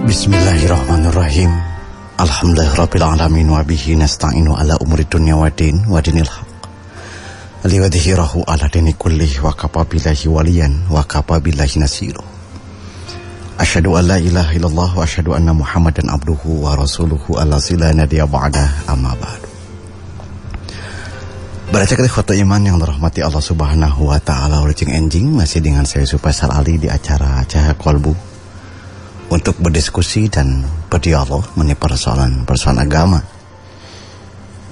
Bismillahirrahmanirrahim. Alhamdulillahirrabbilalamin wa bihi nasta'inu ala umuri dunya wa din wa dinil haq. Liwadhihirahu ala dini kullih wa kafabillahi waliyan wa kafabillahi nasiru. Asyhadu an la ilaha illallah wa asyhadu anna Muhammadan abduhu wa rasuluhu ala sila nadiya ba'dah amma ba'du. Baraca ke ikhwatu iman yang dirahmati Allah Subhanahu wa taala, uring enjing masih dengan saya Supasar Ali di acara Cahaya Kolbu untuk berdiskusi dan berdialog mengenai persoalan agama.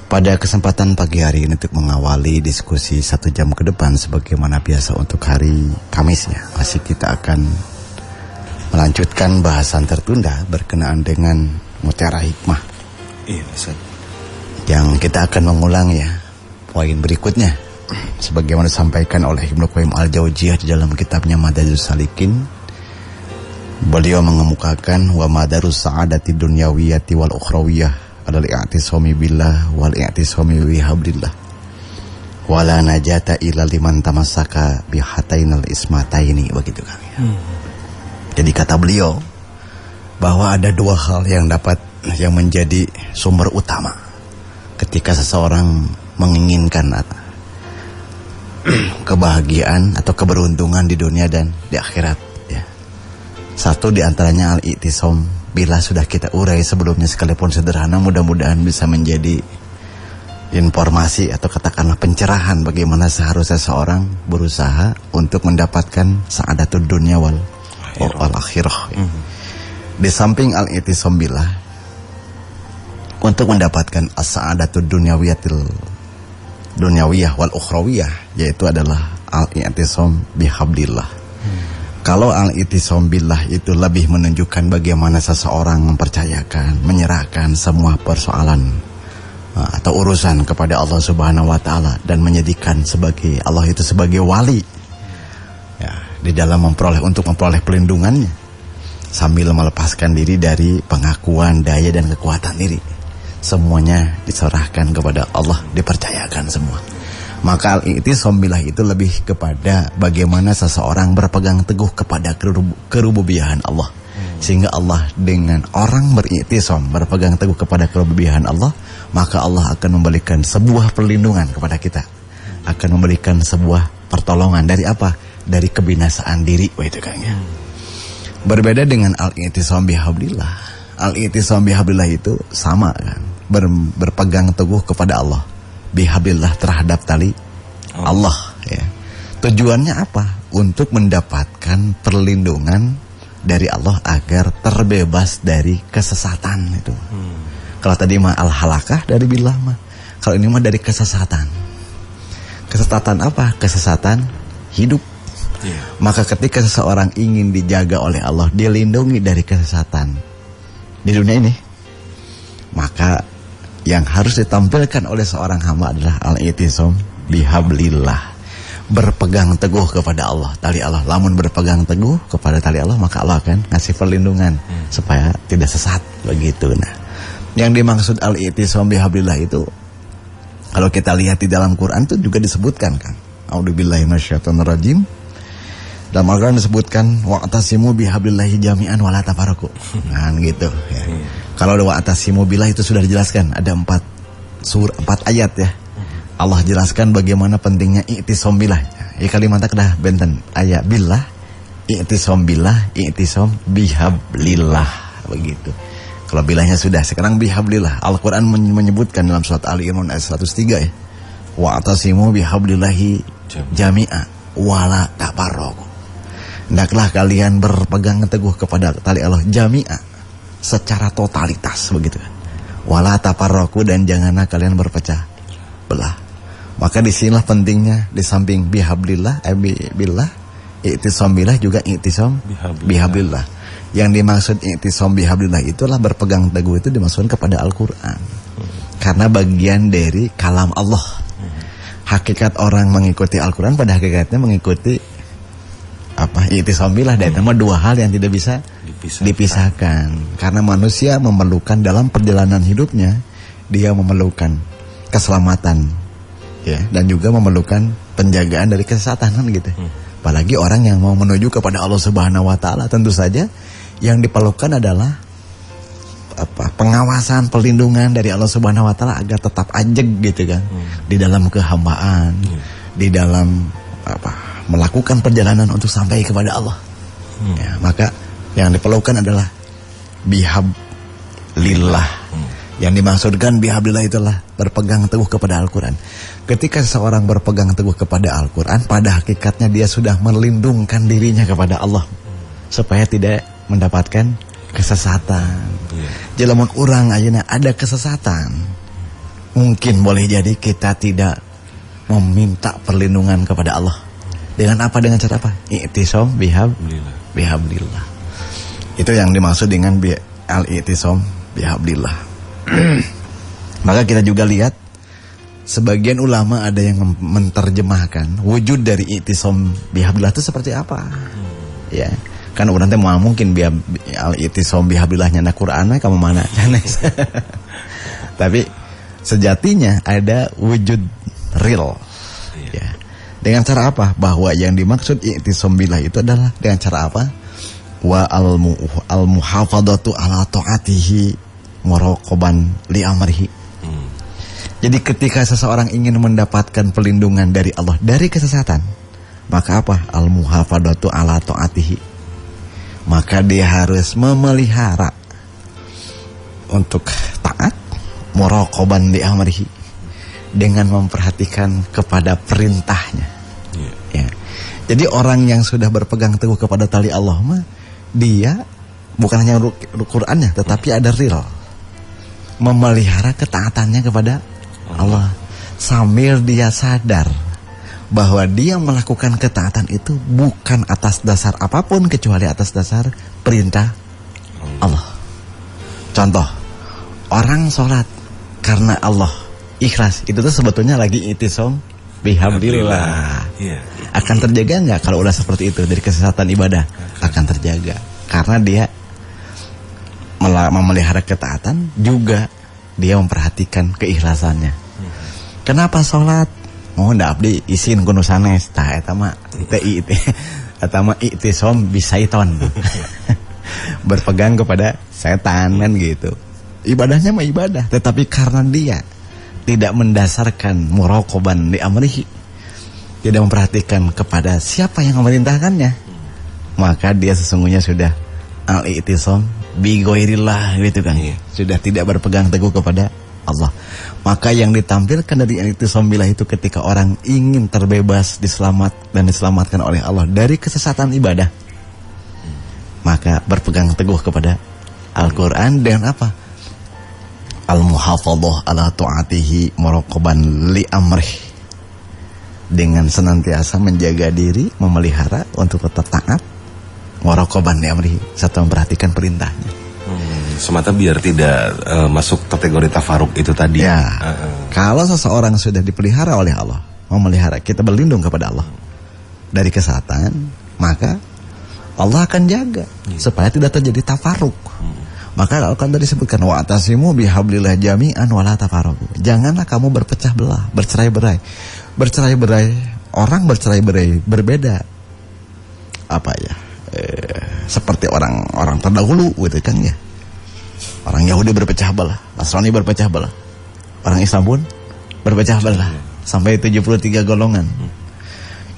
Pada kesempatan pagi hari ini untuk mengawali diskusi 1 jam ke depan sebagaimana biasa untuk hari Kamis ya, masih kita akan melanjutkan bahasan tertunda berkenaan dengan mutiara hikmah. Iya, Ustaz. Yang kita akan mengulang ya poin berikutnya sebagaimana disampaikan oleh Ibnu Qayyim Al-Jauziyah di dalam kitabnya Madarijus Salikin. Beliau mengemukakan wa madarus sa'adati dunyawiyati wal ukhrawiyah adalah i'tisami billah wal i'tisami bihablillah wala najata illa liman tamassaka bihatainal ismataini, begitu kan ya. Jadi kata beliau bahwa ada 2 hal yang menjadi sumber utama ketika seseorang menginginkan kebahagiaan atau keberuntungan di dunia dan di akhirat. Satu diantaranya al-i'tisam bila sudah kita urai sebelumnya sekalipun sederhana, mudah-mudahan bisa menjadi informasi atau katakanlah pencerahan bagaimana seharusnya seorang berusaha untuk mendapatkan sa'adatul dunya wal akhirah. Di samping al-i'tisam bila untuk mendapatkan as-sa'adatul dunyawiyah wal ukhrawiyah, yaitu adalah al-i'tisam bihablillah. Kalau al-i'tisam billah itu lebih menunjukkan bagaimana seseorang mempercayakan, menyerahkan semua persoalan atau urusan kepada Allah Subhanahu wa taala dan menjadikan sebagai Allah itu sebagai wali. Ya, di dalam untuk memperoleh pelindungannya sambil melepaskan diri dari pengakuan daya dan kekuatan diri. Semuanya diserahkan kepada Allah, dipercayakan semua. Maka al-i'tisam billah itu lebih kepada bagaimana seseorang berpegang teguh kepada kerububiyahan Allah. Sehingga Allah dengan orang beriktisam, berpegang teguh kepada kerububiyahan Allah, maka Allah akan memberikan sebuah perlindungan kepada kita. Akan memberikan sebuah pertolongan dari apa? Dari kebinasaan diri, itu kan ya. Berbeda dengan al-i'tisam bihablillah. Al-i'tisam bihablillah itu sama kan, berpegang teguh kepada Allah. Bihablillah terhadap tali Allah ya. Tujuannya apa? Untuk mendapatkan perlindungan dari Allah agar terbebas dari kesesatan itu. Kalau tadi mah al-halakah dari billah mah. Kalau ini mah dari kesesatan. Kesesatan apa? Kesesatan hidup. Maka ketika seseorang ingin dijaga oleh Allah, dilindungi dari kesesatan di dunia ini, maka yang harus ditampilkan oleh seorang hamba adalah al-i'tisam bihablillah, berpegang teguh kepada Allah, tali Allah. Lamun berpegang teguh kepada tali Allah, maka Allah akan ngasih perlindungan supaya tidak sesat, begitu. Nah, yang dimaksud al-i'tisam bihablillah itu kalau kita lihat di dalam Quran itu juga disebutkan kan. A'udzubillahi minasyaitonir rajim. Dalam Al-Quran disebutkan wa'tasimu bihablillahi jami'an wa la tafarraqu. Nah, gitu ya. Kalau wa'tasimu billah itu sudah dijelaskan, ada 4 ayat ya. Allah jelaskan bagaimana pentingnya i'tisam billah. Ya kalimatnya kedah benten ayat billah, i'tisam billah, i'tisam bihablillah, begitu. Kalau billahnya sudah, sekarang bihablillah. Al-Quran menyebutkan dalam surat Ali Imran ayat 103 ya. Wa'tasimu bihablillahi jami'a wa la tafarraqu. Hendaklah kalian berpegang teguh kepada tali Allah jami'ah, secara totalitas, begitu kan. Wala tafarraqu, dan janganlah kalian berpecah belah. Maka disinilah pentingnya di samping bihablillah, billah, i'tisam billah juga i'tisam bihablillah. Yang dimaksud i'tisam bihablillah itulah berpegang teguh itu dimaksudkan kepada Al-Quran. Karena bagian dari kalam Allah. Hakikat orang mengikuti Al-Quran pada hakikatnya mengikuti i'tisam billah, dan nama 2 hal yang tidak bisa dipisahkan. Karena manusia memerlukan dalam perjalanan hidupnya, dia memerlukan keselamatan ya, dan juga memerlukan penjagaan dari kesesatan kan gitu. Apalagi orang yang mau menuju kepada Allah Subhanahu wa taala, tentu saja Yang diperlukan adalah pengawasan, perlindungan dari Allah Subhanahu wa taala agar tetap ajeg gitu kan. Di dalam kehambaan, di dalam melakukan perjalanan untuk sampai kepada Allah. Ya, maka yang diperlukan adalah bihablillah. Yang dimaksudkan bihablillah itulah berpegang teguh kepada Al-Quran. Ketika seseorang berpegang teguh kepada Al-Quran, pada hakikatnya dia sudah melindungkan dirinya kepada Allah supaya tidak mendapatkan kesesatan. Jelamun orang ayeuna ada kesesatan, mungkin boleh jadi kita tidak meminta perlindungan kepada Allah. Dengan apa? Dengan cara apa? I'tisam bihablillah. Itu yang dimaksud dengan al-i'tisam bihablillah. Maka kita juga lihat sebagian ulama ada yang menerjemahkan wujud dari i'tisam bihablillah itu seperti apa. Ya. Kan orang teh mau mungkin al-i'tisam bihablillahnya na Qur'an kamu mana. Tapi sejatinya ada wujud real. Ya. Dengan cara apa? Bahwa yang dimaksud i'tisam billah itu adalah dengan cara apa? Wa al-muhafadatu ala ta'atihi muraqaban li amrihi. Jadi ketika seseorang ingin mendapatkan perlindungan dari Allah dari kesesatan, maka apa? Al-muhafadatu ala ta'atihi. Maka dia harus memelihara untuk taat, muraqaban li amrihi, dengan memperhatikan kepada perintahnya. Ya. Jadi orang yang sudah berpegang teguh kepada tali Allah mah, dia bukan hanya Qur'annya, tetapi ada real memelihara ketaatannya kepada Allah, sambil dia sadar bahwa dia melakukan ketaatan itu bukan atas dasar apapun kecuali atas dasar perintah Allah. Contoh, orang sholat karena Allah ikhlas, itu tuh sebetulnya lagi i'tisam bihablillah. Akan terjaga nggak kalau udah seperti itu dari kesesatan ibadah? Akan terjaga karena dia memelihara ketaatan, juga dia memperhatikan keikhlasannya. Kenapa sholat? Oh, ndak abdi isin kuno sanes tah eta mah eta mah i'tisam bisaiton. Berpegang kepada setan kan gitu. Ibadahnya mah ibadah, tetapi karena dia tidak mendasarkan muraqaban li amrihi, tidak memperhatikan kepada siapa yang memerintahkannya, maka dia sesungguhnya sudah al-i'tisam bi ghairillah gitu kan. Sudah tidak berpegang teguh kepada Allah. Maka yang ditampilkan dari i'tisam billah itu ketika orang ingin terbebas, diselamatkan oleh Allah dari kesesatan ibadah, maka berpegang teguh kepada Al-Quran dengan apa? Al-muhafadhah ala ta'atihi muraqaban li amrih, dengan senantiasa menjaga diri, memelihara untuk tetap taat, muraqaban li amrih, serta memperhatikan perintahnya. Semata biar tidak masuk kategori tafaruk itu tadi. Ya, kalau seseorang sudah dipelihara oleh Allah, memelihara, kita berlindung kepada Allah dari kesesatan, maka Allah akan jaga supaya tidak terjadi tafaruk. Maka Al-Quran tadi disebutkan wa'tasimu bihablillah jami'an wala tafarraqu. Janganlah kamu berpecah belah, bercerai-berai. Bercerai-berai, orang bercerai-berai berbeda. Apa ya? Seperti orang terdahulu gitu kan ya. Orang Yahudi berpecah belah, Nasrani berpecah belah, orang Islam pun berpecah belah sampai 73 golongan.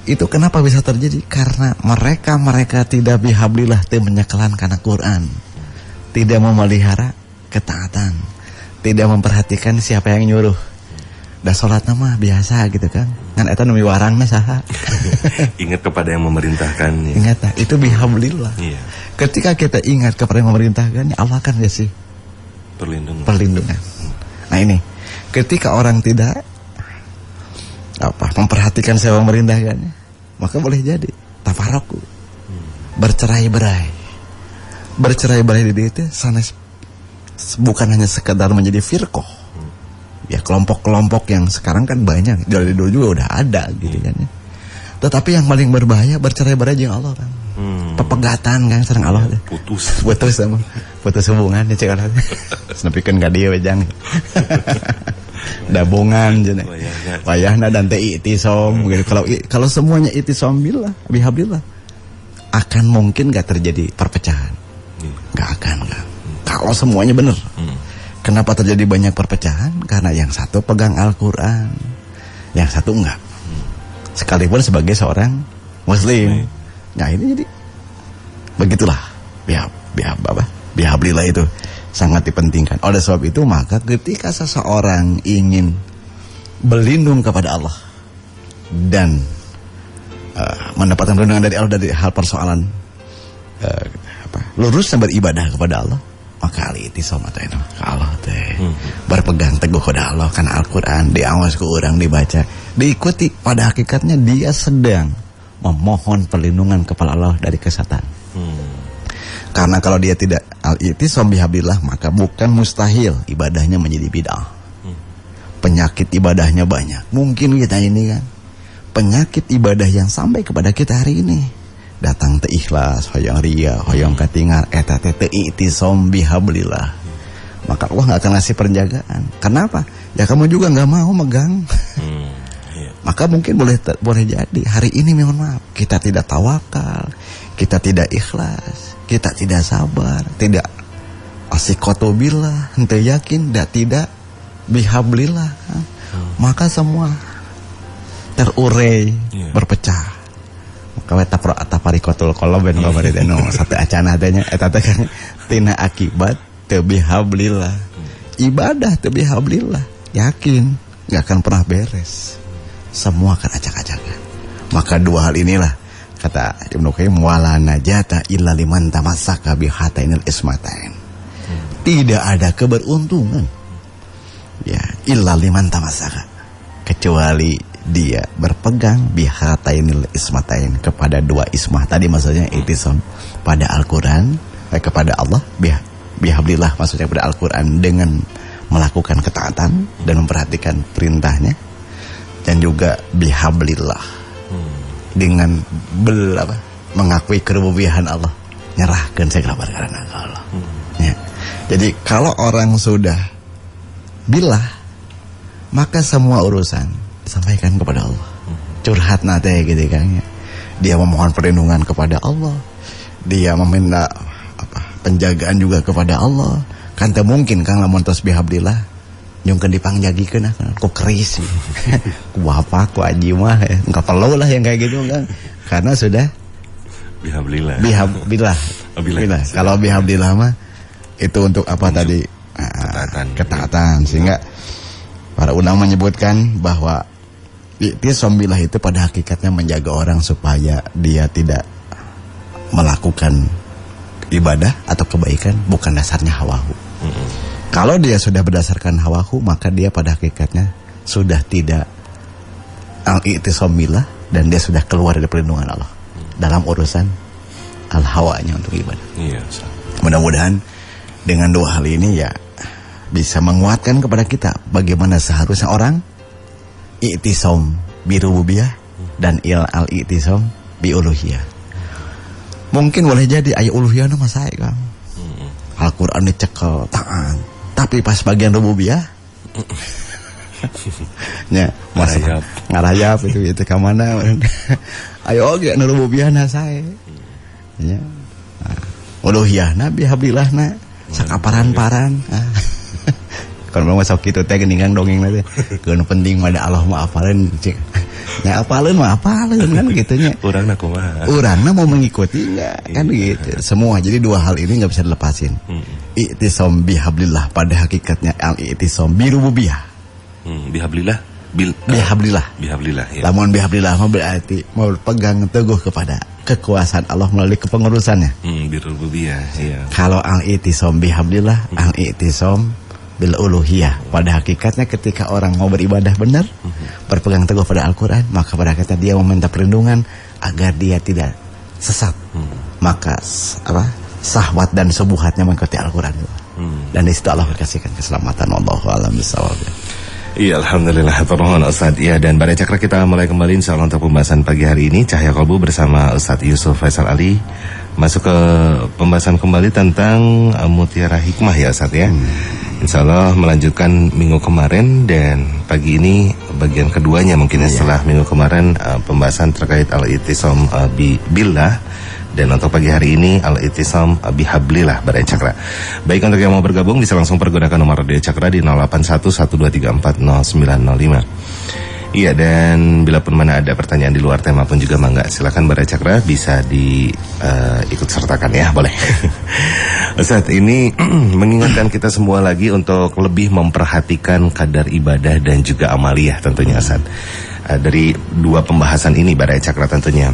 Itu kenapa bisa terjadi? Karena mereka tidak bihablillah, tidak menyekelan karena Quran, tidak memelihara ketaatan, tidak memperhatikan siapa yang nyuruh. Dah sholat nama biasa gitu kan, kan eta nu miwarangna saha. Ingat kepada yang memerintahkannya. Ingat, itu bihablillah. Ketika kita ingat kepada yang memerintahkannya, Allah akan kasih perlindungan. Nah ini, ketika orang tidak memperhatikan siapa yang memerintahkannya, maka boleh jadi tafarruq, bercerai-berai. Bercerai-berai di itu sanes bukan hanya sekedar menjadi firqah. Ya, kelompok-kelompok yang sekarang kan banyak, dari dulu juga udah ada gitu kan ya. Tetapi yang paling berbahaya bercerai-berai jeung Allah kan. Pepegatan kan sareng Allah. Putus sama. Putus hubungan ya cek Allah. Snepikeun ka dieu we jang. Dabungan cenah. Wayahna dan teh i'tisam gitu. Kalau semuanya i'tisam billah, bihablillah, akan mungkin enggak terjadi perpecahan. akan kan. Kalau semuanya benar. Kenapa terjadi banyak perpecahan? Karena yang satu pegang Al-Quran, yang satu enggak. Sekalipun sebagai seorang Muslim. Nah ini jadi begitulah. Bihablillah itu sangat dipentingkan. Oleh sebab itu maka ketika seseorang ingin berlindung kepada Allah dan mendapatkan perlindungan dari Allah dari hal persoalan lurusnya beribadah kepada Allah, maka al-i'tisam atau itu ke Allah teh berpegang teguh kepada Allah karena Al-Quran diawas ke orang dibaca diikuti, pada hakikatnya dia sedang memohon perlindungan kepada Allah dari kesesatan. Karena kalau dia tidak al-i'tisam bihablillah maka bukan mustahil ibadahnya menjadi bid'ah. Penyakit ibadahnya banyak. Mungkin kita ini kan penyakit ibadah yang sampai kepada kita hari ini datang teu ikhlas, hoyong ria, hoyong katingal, eta teh teu i'tisam bihablillah. Maka Allah enggak akan ngasih penjagaan. Kenapa? Ya kamu juga enggak mau megang. Maka mungkin boleh jadi hari ini mohon maaf kita tidak tawakal, kita tidak ikhlas, kita tidak sabar, tidak asiqatu billah, henteu yakin, tidak bihablillah. Maka semua terurai, berpecah. Maka taparikotul qolob ben kabarideno satu acana tanya eta teh kan tina akibat teu bihablillah. Ibadah teu bihablillah, yakin enggak akan pernah beres. Semua akan acak-acakan. Maka dua hal inilah kata Ibnu Qayyim wala najata illa liman tamassaka bihatainil ismatain. Tidak ada keberuntungan ya illa liman tamassaka kecuali dia berpegang bihatainil ismatain kepada dua ismah tadi, maksudnya i'tisam pada Al-Quran kepada Allah bihablillah maksudnya pada Al-Quran dengan melakukan ketaatan dan memperhatikan perintahnya, dan juga bihablillah dengan mengakui kerububihan Allah, nyerahkan segala perkara ke Allah. Ya. Jadi kalau orang sudah billah maka semua urusan disampaikan kepada Allah. Curhat nate gitu kan ya. Dia memohon perlindungan kepada Allah. Dia meminta penjagaan juga kepada Allah. Kan teu mungkin Kang lamun tos bihablillah nyungkeun dipangjagikeun ku keris. Ku bapak ku aji mah ya. Enggak perlu lah yang kayak gitu kan. Karena sudah bihablillah. Bihablillah. Kalau bihablillah mah itu untuk apa tadi? Ketaatan. Sehingga para ulama menyebutkan bahwa i'tisam billah itu pada hakikatnya menjaga orang supaya dia tidak melakukan ibadah atau kebaikan bukan dasarnya hawahu. Kalau dia sudah berdasarkan hawahu maka dia pada hakikatnya sudah tidak al-i'tisam billah dan dia sudah keluar dari perlindungan Allah dalam urusan al-hawanya untuk ibadah. Mudah-mudahan dengan dua hal ini ya bisa menguatkan kepada kita bagaimana seharusnya orang i'tisam bi rububiyah dan al-i'tisam bi uluhiyah. Mungkin boleh jadi aya uluhiyah mah sae Kang. Al-Qur'an dicekel taat, tapi pas bagian rububiyah nya masa ngarayap itu ka mana. Ayo oge nu rububiyahna sae. Ya. Uluhiyahna bihablillahna sakaparan-paran. Kalau mau masuk gitu teh geuningan dongeng teh. Keun penting mah Allah mah apaleun cik. Ya apaleun mah apaleun kan gitu nya. Urangna kumaha? Urangna mau mengikuti enggak kan gitu. Semua jadi dua hal ini enggak bisa dilepasin. I'tisam bihablillah pada hakikatnya al-i'tisam bi rububiyah. Bihablillah Bihablillah ya. Lamun bihablillah mah berarti mau pegang teguh kepada kekuasaan Allah melalui kepengurusannya. Bi rububiyah iya. Kalau al-i'tisam bihablillah, al-i'tisam bil uluhiyah. Pada hakikatnya ketika orang mau beribadah benar, berpegang teguh pada Al-Quran, maka pada hakikatnya dia meminta perlindungan agar dia tidak sesat. Maka sahwat dan subuhatnya mengikuti Al-Quran. Dan di situ Allah berkasihkan keselamatan. Wallahu a'lam bishawab. Iya, alhamdulillah. Termohon Ustaz. Iya, dan pada cakra kita mulai kembali insyaallah untuk pembahasan pagi hari ini Cahaya Kolbu bersama Ustaz Yusuf Faisal Ali. Masuk ke pembahasan kembali tentang Mutiara Hikmah ya Ustaz ya. Insyaallah melanjutkan minggu kemarin dan pagi ini bagian keduanya mungkin setelah minggu kemarin pembahasan terkait al-i'tisam billah Dan untuk pagi hari ini al-i'tisam bihablillah Barai Cakra. Baik, untuk yang mau bergabung bisa langsung pergunakan nomor Radio Cakra di 081123440905. Iya, dan bila pun mana ada pertanyaan di luar tema pun juga mangga, silakan Barai Cakra bisa ikut sertakan ya, boleh. Ustaz, ini mengingatkan kita semua lagi untuk lebih memperhatikan kadar ibadah dan juga amaliyah tentunya, Ustaz. Dari dua pembahasan ini Barai Cakra tentunya.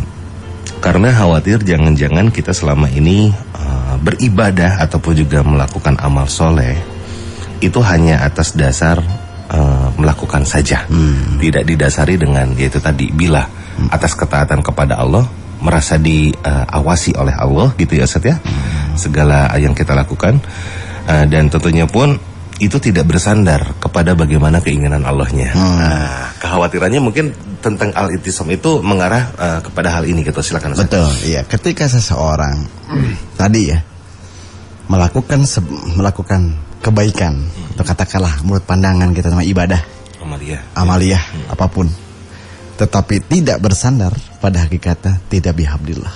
Karena khawatir jangan-jangan kita selama ini beribadah ataupun juga melakukan amal soleh itu hanya atas dasar melakukan saja, tidak didasari dengan yaitu tadi bila atas ketaatan kepada Allah, merasa diawasi oleh Allah gitu ya Ustaz ya, segala yang kita lakukan, dan tentunya pun itu tidak bersandar kepada bagaimana keinginan Allahnya. Nah, kekhawatirannya mungkin tentang al-i'tisam itu mengarah kepada hal ini gitu. Silakan Ustaz. Betul, iya. Ketika seseorang tadi ya melakukan kebaikan, atau katakanlah menurut pandangan kita sama ibadah, amaliyah, apapun, tetapi tidak bersandar pada hakikatnya, tidak bihablillah.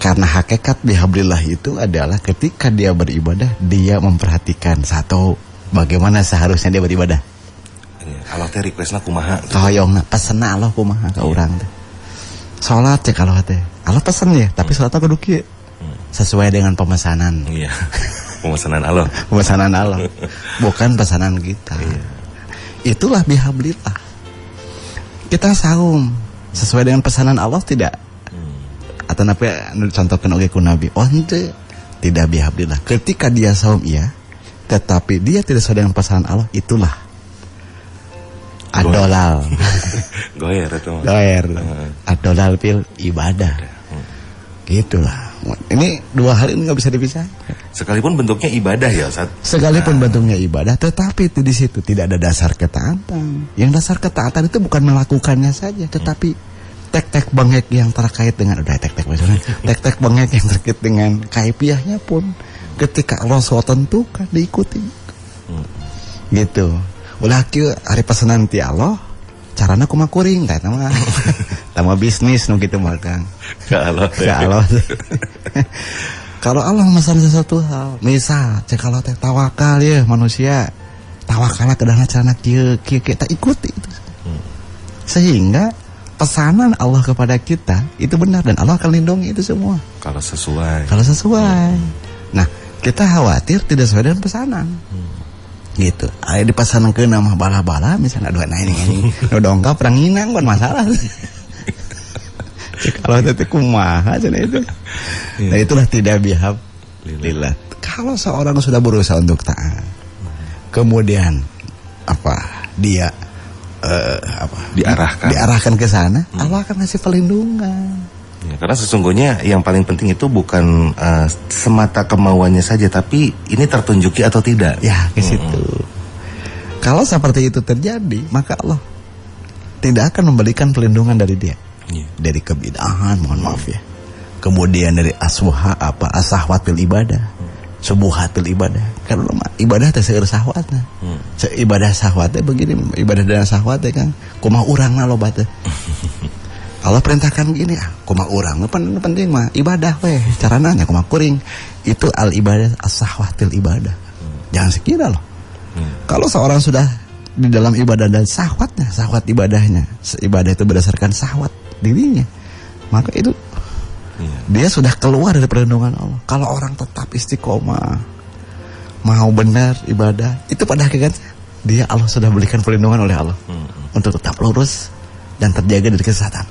Karena hakikat bihablillah itu adalah ketika dia beribadah, dia memperhatikan satu, bagaimana seharusnya dia beribadah. Kalau teh requestna kumaha? Toyongna pesena Allah kumaha ka urang teh. Salat cek kalau teh. Allah pesen ya, tapi salatna kudu kieu. Sesuai dengan pemesanan. Iya. Pemesanan Allah. Pemesanan Allah. Bukan pesanan kita. Iya. Itulah bihablillah. Kita saum sesuai dengan pesanan Allah tidak? Atau napi contohkan oge ku Nabi. Oh henteu. Tidak bihablillah. Ketika dia saum iya, tetapi dia tidak sesuai dengan pesanan Allah, itulah adolal. Goyer itu. Goyer. Adolal fil ibadah. Gitulah. Ini dua hal ini nggak bisa dipisah. Sekalipun bentuknya ibadah ya Ustaz. Sekalipun bentuknya ibadah, tetapi itu di situ tidak ada dasar ketaatan. Yang dasar ketaatan itu bukan melakukannya saja, tetapi tek-tek bengek yang terkait dengan tek-tek bengek yang terkait dengan kaifiahnya pun ketika Allah tentukan diikuti. Gitu. Ulah kieu ari pesanan ti Allah, carana kumaha kuring tah mah. Tama bisnis nu kitu mah Kang. Ka Allah. Kalau Allah memesan sesuatu hal, misal cek kalau teh tawakal ya manusia, tawakalna keudahna carana kieu kita ikuti itu. Sehingga pesanan Allah kepada kita itu benar dan Allah akan lindungi itu semua. Kalau sesuai. Nah, kita khawatir tidak sesuai dengan pesanan. Gitu. Aya dipasankeun nama bala-bala misalnya aduh nah ini dongkap perang inang bukan masalah. Kalau itu kumaha cenah itu. Nah, itulah tidak bihablillah. Kalau seorang sudah berusaha untuk taat, kemudian dia diarahkan ke sana, Allah akan kasih perlindungan. Ya, karena sesungguhnya yang paling penting itu bukan semata kemauannya saja, tapi ini tertunjuki atau tidak. Ya, ke situ. Kalau seperti itu terjadi, maka Allah tidak akan memberikan perlindungan dari dia. Dari kebidahan, mohon maaf ya. Kemudian dari asahwatil ibadah, subuhatil ibadah. Karena ibadah teh seueur sahwatna. Ibadah sahwatnya begini, ibadah dan sahwatnya kan kumaha urangna loba teh. Allah perintahkan begini, kumaha urang penting mah ibadah we. Carana nya kumaha kuring. Itu al ibadah as-sahwatil ibadah. Jangan sekira loh. Kalau seorang sudah di dalam ibadah dan sahwatnya, sahwat ibadahnya, ibadah itu berdasarkan sahwat dirinya, maka itu dia sudah keluar dari perlindungan Allah. Kalau orang tetap istiqomah, mau benar ibadah, itu pada hakikatnya dia Allah sudah berikan perlindungan oleh Allah untuk tetap lurus dan terjaga dari kesesatan.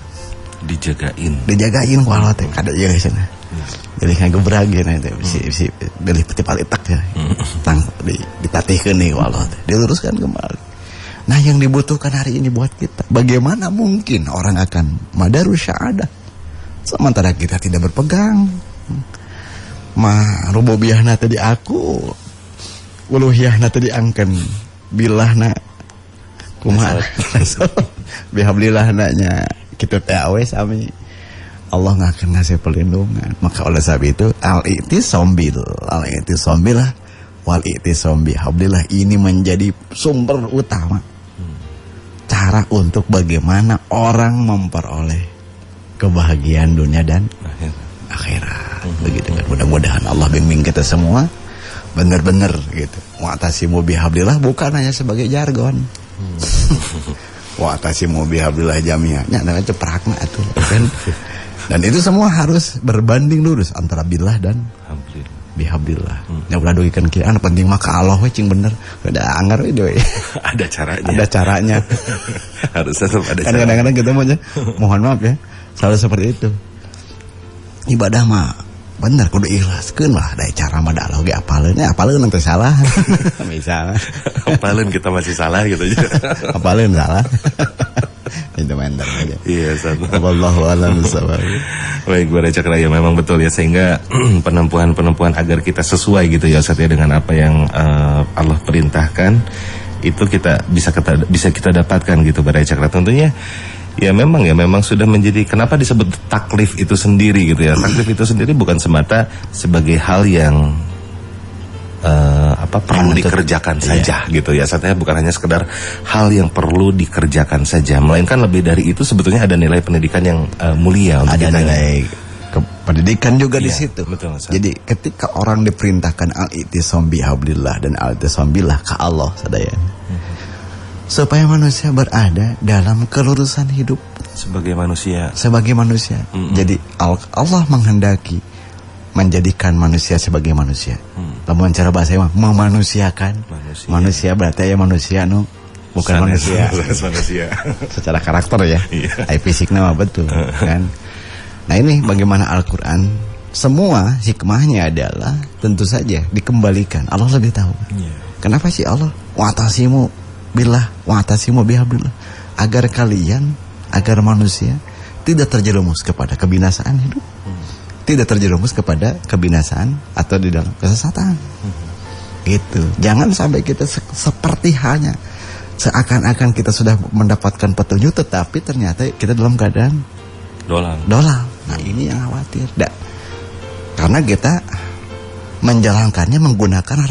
Dijagain ku Allah teh kada jaga sana. Jadi ngagebrag na teh si beli peti palitak ya. Tang ditatihkeun nih ku Allah teh. Diluruskan kembali. Nah, yang dibutuhkan hari ini buat kita, bagaimana mungkin orang akan madarus syahadah sementara kita tidak berpegang rububiyahna tadi aku, uluhiyahna tadi angken, bilahna kumaha bihablillah nya kitu teh awe sami Allah nggak akan ngasih perlindungan. Maka oleh sebab itu al-i'tisam billah wal i'tisam bihablillah ini menjadi sumber utama cara untuk bagaimana orang memperoleh kebahagiaan dunia dan akhirat. Begitu kan. Mudah-mudahan Allah bimbing kita semua benar-benar gitu. Wa'tasimu bihablillah bukan hanya sebagai jargon. Wa'tasimu bihablillah jami'an. Nya itu prakna atuh kan. Dan itu semua harus berbanding lurus antara billah dan bihablillah. Ya ulah dugikan kieu penting mah ka Allah we cing bener. Udah anggar we deui. Ada caranya. Ada caranya. Harus tetap ada Kan kadang-kadang kita mohon maaf ya, selalu seperti itu. Ibadah mah bener kudu ikhlaskeun lah, da cara mah da Allah ge apaleun teh salah. Misalnya apaleun kita masih salah gitu aja. Apaleun salah. Itu mender aja. Iya, satu. Wallahu a'lam bishawab. Baik, Bara Cakra, ya memang betul ya, sehingga penempuhan agar kita sesuai gitu ya Ustaz ya dengan apa yang Allah perintahkan itu bisa kita dapatkan gitu Bara Cakra. Tentunya ya memang sudah menjadi, kenapa disebut taklif itu sendiri gitu ya. Taklif itu sendiri bukan semata sebagai hal yang perlu dikerjakan saja gitu ya. Saatnya bukan hanya sekedar hal yang perlu dikerjakan saja, melainkan lebih dari itu sebetulnya ada nilai pendidikan yang mulia untuk ada kita. Nilai pendidikan juga di Iya, situ. betul, Ustaz. Jadi ketika orang diperintahkan al-i'tisam bihablillah dan al-i'tisam billah ka Allah sadaya. Supaya manusia berada dalam kelurusan hidup Sebagai manusia. Jadi Allah menghendaki menjadikan manusia sebagai manusia. Lamun cara bahasa mah memanusiakan. Manusia berarti ya manusia bukan manusia. Manusia. Secara karakter ya. Iya. Fisiknya mah betul kan. Nah ini bagaimana Al-Qur'an semua hikmahnya adalah tentu saja dikembalikan. Allah lebih tahu. Kenapa sih Allah wa'tasimu billah wa'tasimu bihablillah, agar manusia tidak terjerumus kepada kebinasaan hidup. Tidak terjerumus kepada kebinasaan atau di dalam kesesatan. Gitu. Jangan sampai kita seperti hanya seakan-akan kita sudah mendapatkan petunjuk tetapi ternyata kita dalam keadaan dolam. Nah, ini yang khawatir. Karena kita menjalankannya menggunakan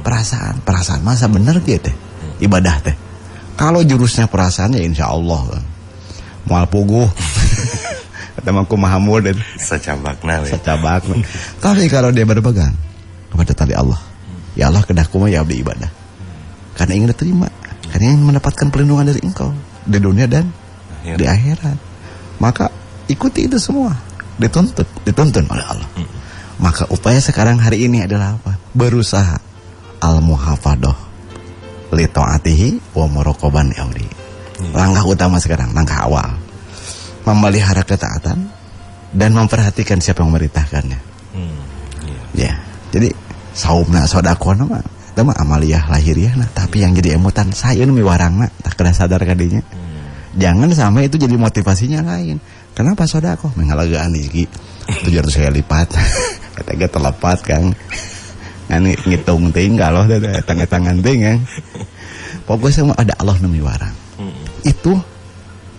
perasaan masa bener gitu. Ibadah teh. Kalau jurusnya perasaan ya insya Allah kan. Moal puguh. Kata Mangku Mahamud Secabakna. Tapi kalau dia berpegang kepada tali Allah, ya Allah kedahku mah ya abdi ibadah. Karena ingin diterima, karena ingin mendapatkan perlindungan dari Engkau di dunia dan di akhirat. Maka ikuti itu semua. Dituntun oleh Allah. Maka upaya sekarang hari ini adalah apa? Berusaha al-muhafadah li ta'atihi wa muraqaban amri. Langkah utama sekarang, langkah awal, memelihara ketaatan dan memperhatikan siapa yang memerintahkannya. Ya, jadi saumna sodakona mah itu mah amaliyah lahiriah nah, tapi yang jadi emutan saya nu miwarangna tak kena sadar kadinya. Jangan sampai itu jadi motivasinya lain. Kenapa sodako? Mengalagaan iki 700 kali lipat. Eta ge telepat Kang. Ngani ngitung teuing kalau tangan teuing. Pokoknya semua ada Allah nu miwarang. Itu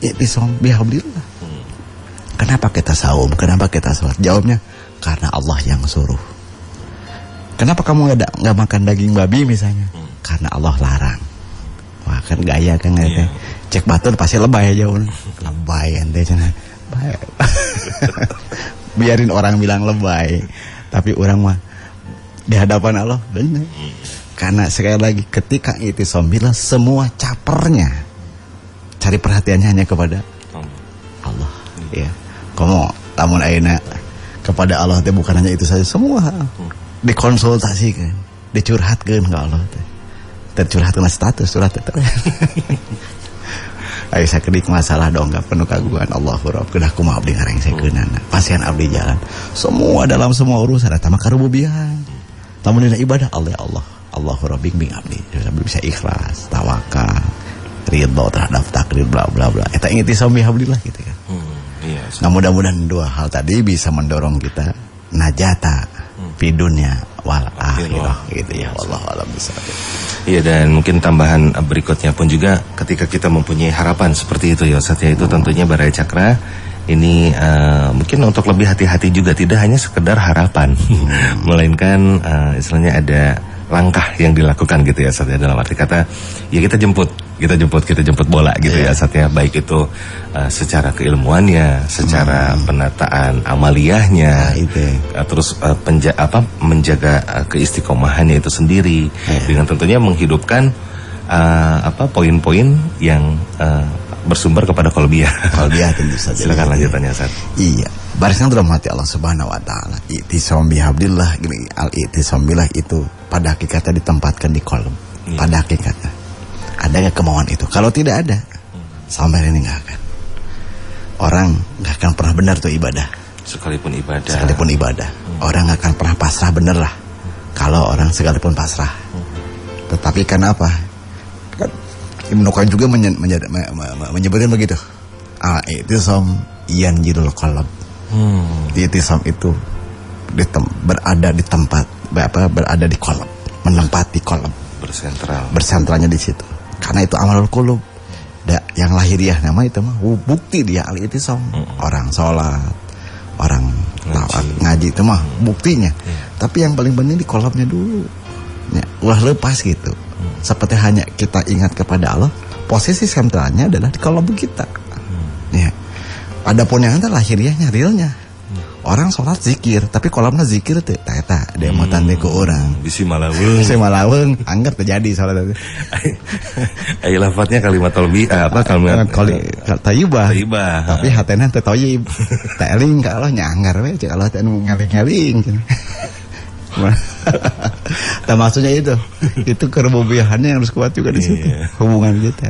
i'tisam bihablillah. Kenapa kita saum? Kenapa kita sholat? Jawabnya karena Allah yang suruh. Kenapa kamu nggak makan daging babi misalnya? Karena Allah larang. Wah kan gaya kan teh. Cek batur pasti lebay aja lebay ente cenah. Biarin orang bilang lebay, tapi orang mah di hadapan Allah benar. Karena sekali lagi ketika i'tisam billah semua capernya cari perhatiannya hanya kepada Allah. Ya. Kamu lamun ayeuna kepada Allah teh bukan hanya itu saja, semua dikonsultasikan, dicurhatkeun ka Allah teh. Tercurhatkeun status surat teh. Ayo sakedik masalah dong gak penuh kaguan Allahu Rabb kedah kumaha abdi ngarengsekeunana. Pasien abdi jalan. Semua dalam semua urusan eta mah karububihan. Lamun dina ibadah Allah ya Allah. Allahu Rabb bimbing abdi bisa ikhlas, tawakal, ridho terhadap takdir bla bla bla. Eta i'tisam bihablillah gitu kan. Nah mudah-mudahan dua hal tadi bisa mendorong kita najata fi dunya wal akhirah gitu ya. Wallahu a'lam bishawab. Iya, dan mungkin tambahan berikutnya pun juga ketika kita mempunyai harapan seperti itu ya Ustaz ya, itu tentunya Bara Cakra ini mungkin untuk lebih hati-hati juga, tidak hanya sekedar harapan melainkan istilahnya ada langkah yang dilakukan gitu ya Ustaz ya, dalam arti kata ya kita jemput kita jemput bola gitu ya Ustaz ya, baik itu secara keilmuannya, secara penataan amaliyahnya, terus menjaga keistiqomahannya itu sendiri, dengan tentunya menghidupkan poin-poin yang bersumber kepada qalbiyah. Qalbiyah tentu saja. Silakan lanjutannya Ustaz. Iya. Barisnya dirahmati Allah Subhanahu wa taala. I'tisam bihablillah, i'tisam billah itu pada hakikatnya ditempatkan di qalb. Pada hakikatnya. Ada nggak kemauan itu? Kalau tidak ada, sampai ini nggak akan. Orang nggak akan pernah benar tuh ibadah. Sekalipun ibadah. Orang nggak akan pernah pasrah, bener lah. Kalau orang sekalipun pasrah. Tetapi kenapa? Ibnu Qayyim juga menyebutkan begitu. I'tisam yanjidul qalb. I'tisam itu berada di tempat, berada di qalb, menempati qalb, bersentralnya di situ. Karena itu amalul qulub. Yang lahiriah nama itu mah bukti dia al-i'tisam. Orang sholat, orang ngaji itu mah buktinya. Tapi yang paling penting di qalbnya dulu. Ya, ulah lepas gitu. Seperti hanya kita ingat kepada Allah, posisi sentralnya adalah di qalb kita. Ya. Adapun yang ada lahiriahnya, realnya. Orang sholat zikir, tapi kolomnya zikir tuh, tak dia mau tanda ke orang. Bisi malaweng, anggar terjadi sholat itu. Ayo lafadznya kalimat kalimat tayyibah. Tapi hatena teu thayyib. Tak eling ka Allah nyanggar we, cek Allah teh ngaling-ngaling. Nah, maksudnya itu kerububiahannya yang harus kuat juga di situ. Hubungan kita.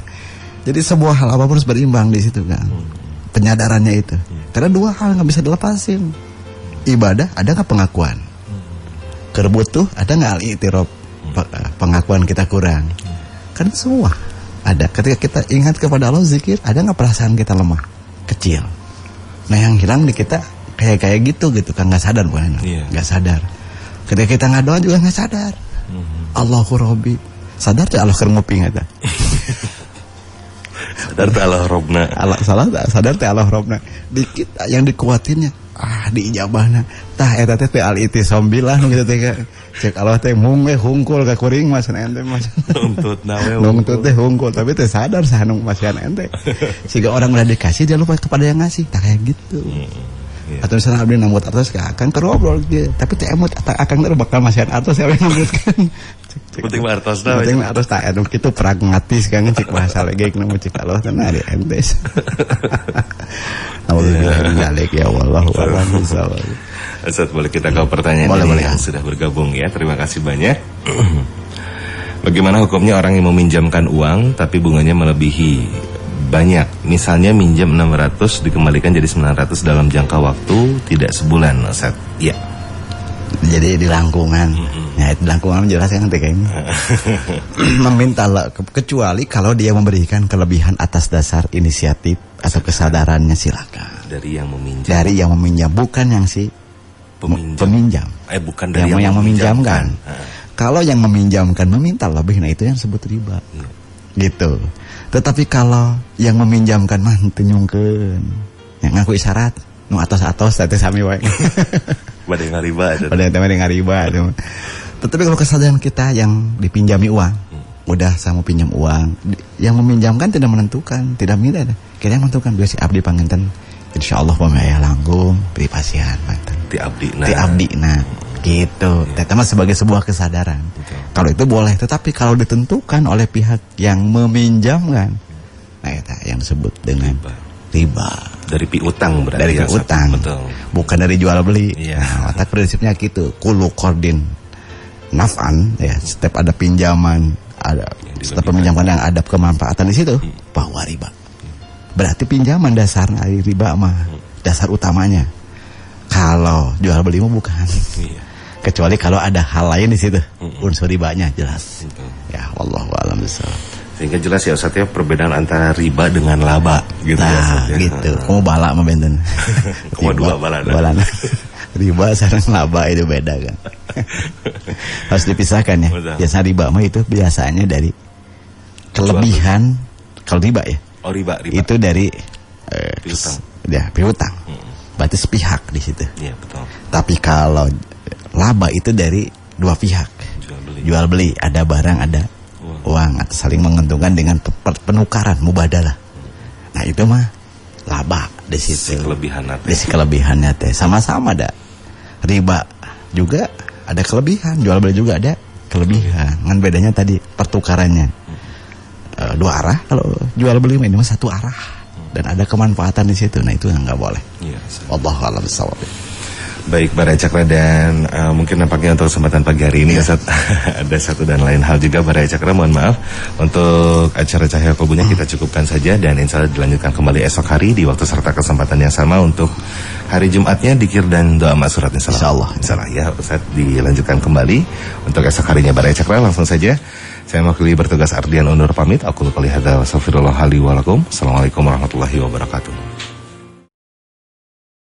Jadi sebuah hal apapun harus berimbang di situ kan. Penyadarannya itu. Karena dua hal nggak bisa dilepasin. Ibadah ada nggak pengakuan? Kerbutuh ada nggak al-i'tiraf? Pengakuan kita kurang. Kan semua ada. Ketika kita ingat kepada Allah zikir, ada nggak perasaan kita lemah, kecil? Nah yang hilang di kita kayak gitu kan, nggak sadar bukan? Nggak sadar. Ketika kita ngadoa juga nggak sadar. Allahu Rabbi. Sadar tuh Allah kernguping ada. Sadar teh Allah Robna. Sadar teh Allah Robna. Di kita yang dikuatinnya di ijabahna. Tah eta teh al-i'tisam billah nu kitu teh. Cek Allah teh mung we hungkul ka kuring mas ente mas. Nuntut teh hungkul tapi teh sadar sanu masihan ente. Siga orang udah dikasih dia lupa kepada yang ngasih. Tah kayak gitu. Atau misalnya abdi nambut atas akan kerobrol dia, tapi teh emut akan bakal masihan atas yang nambutkan. Penting artos dah. Penting artos tak anu kitu pragmatis kan cik bahasa legek nu cik Allah teh na di entes. Alhamdulillah ya Allah wa'ala bisawab. Ustaz, boleh kita ke pertanyaan yang sudah bergabung ya. Terima kasih banyak. Bagaimana hukumnya orang yang meminjamkan uang tapi bunganya melebihi banyak? Misalnya minjam 600 dikembalikan jadi 900 dalam jangka waktu tidak sebulan, Ustaz. Iya. Jadi di langkungan. Ya, di langkungan menjelaskan kayaknya. Meminta kecuali kalau dia memberikan kelebihan atas dasar inisiatif atau kesadarannya, silakan. Dari yang meminjam. Bukan yang si peminjam. Bukan dari yang meminjamkan. Kalau yang meminjamkan meminta lebih, nah itu yang disebut riba. Gitu. Tetapi kalau yang meminjamkan mah teu nyungkeun, yang ngaku isyarat nu atos-atos teh sami wae. Bade ngariba. Tetapi kalau kesadaran kita yang dipinjami uang, udah saya mau pinjam uang, yang meminjamkan tidak menentukan, tidak minta, kita yang menentukan biasa abdi panginten, insyaallah pamaya langkung pripasihan panten. Ti abdina. Gitu. Itu mah sebagai sebuah kesadaran. Kalau itu boleh, tetapi kalau ditentukan oleh pihak yang meminjamkan, nah itu yang disebut dengan riba. Dari piutang berarti. Dari piutang. Bukan dari jual beli. Iya. Nah, prinsipnya gitu. Kullu qardin naf'an, ya, setiap ada pinjaman, setiap peminjaman yang ada kemanfaatan di situ, bahwa riba. Berarti pinjaman dasar riba mah dasar utamanya. Kalau jual beli mah bukan. Kecuali kalau ada hal lain di situ, unsur ribanya jelas. Ya, wallahu a'lam bishawab. Sehingga jelas ya Ustaz ya perbedaan antara riba dengan laba gitu ya Ustaz ya. Gitu. Kamu bala mah benten. Kamu dua bala. Riba sareng laba itu beda kan. Harus dipisahkan ya. Biasa riba mah itu biasanya dari kelebihan. Kalau riba ya. Oh riba. Itu dari piutang. Ya, piutang. Berarti sepihak di situ. Iya, betul. Tapi kalau laba itu dari dua pihak. Jual beli, ada barang, ada uang atau saling menguntungkan dengan penukaran mubadalah. Nah itu mah laba di situ. Kelebihannya teh sama-sama ada. Riba juga ada kelebihan, jual beli juga ada kelebihan. Kan bedanya tadi pertukarannya dua arah, kalau jual beli ini mah satu arah dan ada kemanfaatan di situ. Nah itu yang nggak boleh. Wallahu a'lam bishawab. Baik, Bara Cakra, dan mungkin nampaknya untuk kesempatan pagi hari ini ada satu dan lain hal juga, Bara Cakra, mohon maaf untuk acara Cahaya Kolbunya kita cukupkan saja dan insya Allah dilanjutkan kembali esok hari di waktu serta kesempatan yang sama untuk hari Jumatnya dikir dan doa maksurat insya Allah ya Ustaz, dilanjutkan kembali untuk esok harinya Bara Cakra. Langsung saja saya mewakili bertugas Ardian undur pamit. Aku lupa lihat. Assalamualaikum warahmatullahi wabarakatuh.